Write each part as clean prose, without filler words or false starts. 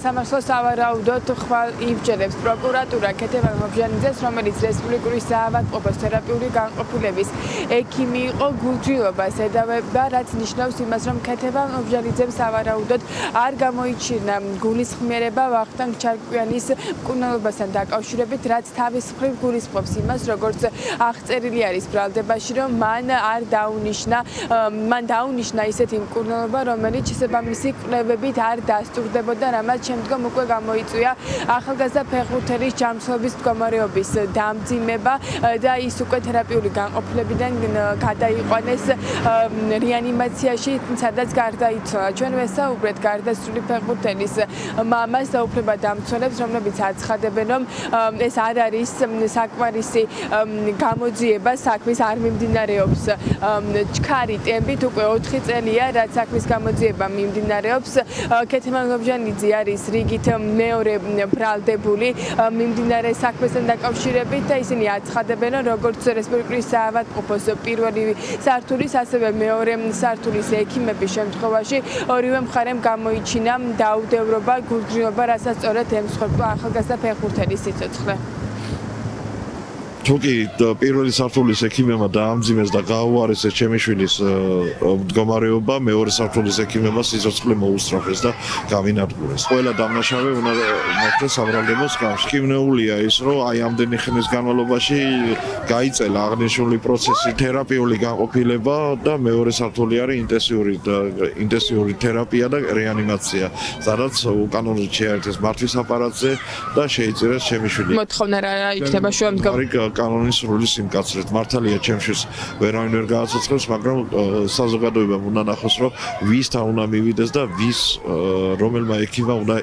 სამართლოს სავარაუდოდ ხვალ იბჯერებს პროკურატურა ქეთევან მობჟანიძეს, რომელიც რესპუბლიკური საავადმყოფოს თერაპიული განყოფილების ექიმი იყო, გულჯილობას ედავება, რაც ნიშნავს იმას, რომ ქეთევან მობჟანიძემ სავარაუდოდ არ გამოიჩინა გულისხმიერება ვახტანგ ჩარკვიანის მკურნალობასთან დაკავშირებით, რაც თავის მხრივ გულისხმობს იმას, როგორც აღწერილი არის ბრალდებაში, რომ მან დაუნიშნა ისეთი მკურნალობა, რომელიც შესაბამისი კვლევებით არ დასტურდებოდა, რამაც შემდგომ უკვე გამოიწვია ახალგაზრდა ფეხბურთელის ჯანმრთელობის მდგომარეობის დამძიმება და ის უკვე თერაპიული განყოფილებიდან გადაიყვანეს რეანიმაციაში, სადაც გარდაიცვალა. ჩვენ ვესაუბრეთ გარდაცვლილი ფეხბურთელის მამას და უფლებადამცველებს, რომლებიც აცხადებენ, რომ ეს არ არის საკმარისი გამოძიება, საქმის არ მიმდინარეობს ჩქარი ტემპით, უკვე 4 წელია, რაც საქმის გამოძიება მიმდინარეობს. ქეთევან მობჟანიძე არის რიგით მეორე ბრალდებული მიმდინარე საქმესთან დაკავშირებით და ისინი აცხადებენ, რომ როგორც რესპუბლიკური საავადმყოფოს პირველი სართულის, ასევე მეორე სართულის ექიმების შემთხვევაში ორივე მხარემ გამოიჩინა დაუდევრობა, გულგრილობა, რასაც სწორედ ემსხვერპლა ახალგაზრდა ფეხბურთელის სიცოცხლე. თუკი პირველი სართულის ექიმებმა დაამძიმეს და გააუარესეს ჩემი შვილის მდგომარეობა, მეორე სართულის ექიმებმა სიცოცხლე მოუსწრაფეს და გავინადგურეს. ყველა დამნაშავე უნდა მოხდეს საბრალდებოს გამში. კიმნეულია ის, რომ აი ამდენი ხნის განმავლობაში გაიწელა აღნიშნული პროცესი, თერაპიული განყოფილება და მეორე სართული არის ინტენსიური თერაპია და რეანიმაცია, სადაც უკანონოდ შეერთეს მართვის აპარატზე და შეიწირეს ჩემი შვილი. მოთხოვნა რა იქნება შუამდგომარეობაში? კანონის სრული სიმკაცრეთ. მართალია ჩემშვილს ვერავინ ვერ გააცოცხლებს, მაგრამ საზოგადოებამ უნდა ნახოს, რომ ვისთან უნდა მივიდეს და რომელმა ექიმმა უნდა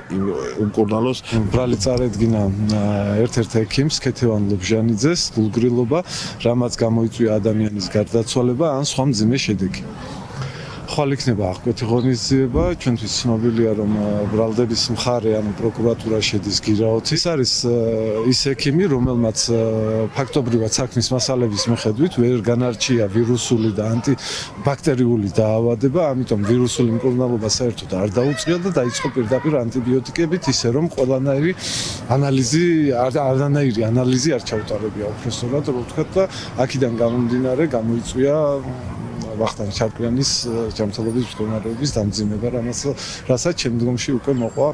უმკურნალოს. ბრალი წარედგინა ერთ-ერთ ექიმს, ქეთევან მობჟანიძეს, გულგრილობა, რამაც გამოიწვია ადამიანის გარდაცვალება ან სხვა მძიმე შედეგი. ხვალ იქნება აღკვეთი ღონისძიება, ჩვენთვის ცნობილია, რომ ბრალდების მხარე, ანუ პროკურატურა შედის გირაოთი. ეს არის ის ექიმი, რომელმაც ფაქტობრივად საქმის მასალების მიხედვით ვერ განარჩია ვირუსული და ანტიბაქტერიული დაავადება, ამიტომ ვირუსული მკურნალობა საერთოდ არ დაუწყია და დაიწყო პირდაპირ ანტიბიოტიკებით, ისე რომ ყველანაირი ანალიზი არ ჩაუტარებია უბრალოდ, რო ვთქვათ და აქედან გამომდინარე გამოიწვია ვახტანგ ჩარკვიანის ჯანმრთელობის მდგომარეობის დამძიმება, რასაც შემდგომში უკვე მოყვა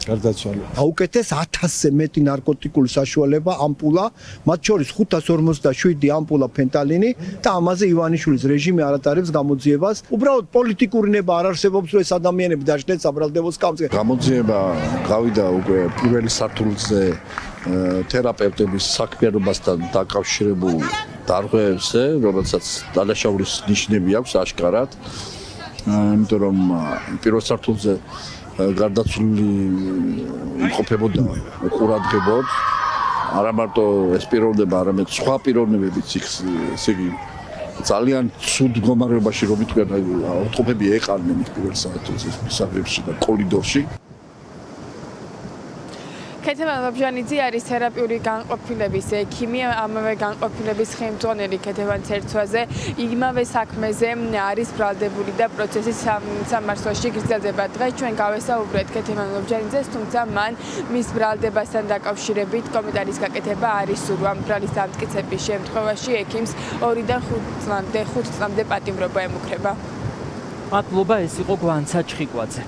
გარდაცვალება. აუკეთეს 1000-ზე მეტი ნარკოტიკული საშუალება, ამპულა, მათ შორის 557 ამპულა ფენტალინი და ამაზე ივანიშვილის რეჟიმი არ ატარებს გამოძიებას. უბრალოდ პოლიტიკური ნება არ არსებობს, რომ ეს ადამიანები დაждեն საბრალდებოს კამზე. გამოძიება გავიდა უკვე პირველი სართულზე თერაპევტების საქმიანობასთან დაკავშირებულ დარღვევებზე, რომელსაც დანაშაულის ნიშნები აქვს აშკარად. იმიტომ რომ პირველ სართულზე გარდაცვლილი იმყოფებოდა ყურადღებოდ, არა მარტო ეს პიროვნება, არამედ სხვა პიროვნებებიც ისე ძალიან ცუდ მდგომარეობაში რომ იტყვიან, ავტომობილები ეყარნენ პირველ სართულზე მისაღებში და კორიდორში. ქეთევან მობჟანიძე არის თერაპიული განყოფილების ექიმი, ამავე განყოფილების ხელმძღვანელი ქეთევან ცერცვაზე, იმავე საქმეზე არის ბრალდებული და პროცესი სამართლოში გრძელდება. დღეს ჩვენ გავესაუბრეთ ქეთევან მობჟანიძეს, თუმცა მან მის ბრალდებასთან დაკავშირებით კომენტარის გაკეთება არ ისურვა. ბრალის დამტკიცების შემთხვევაში ექიმს 2-დან 5 წლამდე პატიმრობა ემუქრება. მადლობა, ეს იყო გვანცა ჩხიკვაძე.